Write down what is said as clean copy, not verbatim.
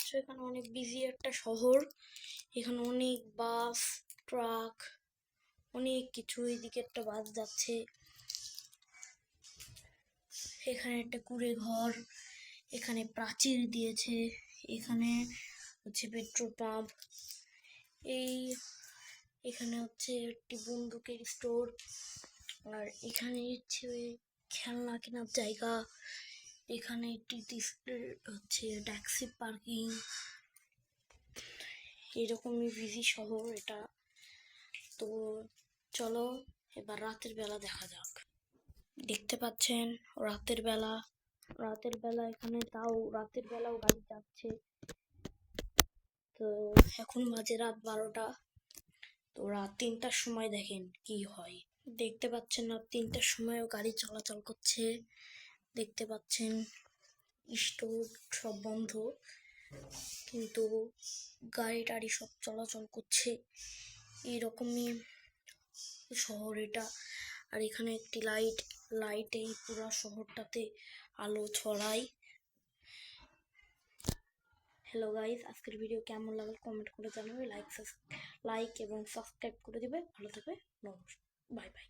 পাচ্ছ এখানে অনেক বিজি একটা শহর। এখানে অনেক বাস, ট্রাক, অনেক কিছু। এইদিকে একটা বাস যাচ্ছে। এখানে একটা কুঁড়ে ঘর, এখানে প্রাচীর দিয়েছে, এখানে হচ্ছে পেট্রোল পাম্প, এখানে হচ্ছে একটি বন্দুকের স্টোর, আর এখানে হচ্ছে খেলনা কেনার জায়গা, এখানে একটি হচ্ছে ট্যাক্সি পার্কিং। এরকমই বিজি শহর এটা। তো চলো এবার রাতের বেলা দেখা যাক। দেখতে পাচ্ছেন রাতের বেলা এখানে তাও রাতের বেলাও গাড়ি যাচ্ছে। তো এখন বাজে রাত 12টা। তো রাত 3টার সময় দেখেন কি হয়। দেখতে পাচ্ছেন রাত 3টার সময়ও গাড়ি চলাচল করছে। দেখতে পাচ্ছেন স্টোর সব বন্ধ, কিন্তু গাড়ি টাড়ি সব চলাচল করছে। এইরকমই শহর এটা। আর এখানে একটি লাইট এই পুরো শহরটাতে আলো ছড়ায়। হ্যালো গাইস, আজকের ভিডিও কেমন লাগলো কমেন্ট করে জানাবে। লাইক এবং সাবস্ক্রাইব করে দিবে। ভালো থাকবে। নমস্কার, বাই বাই।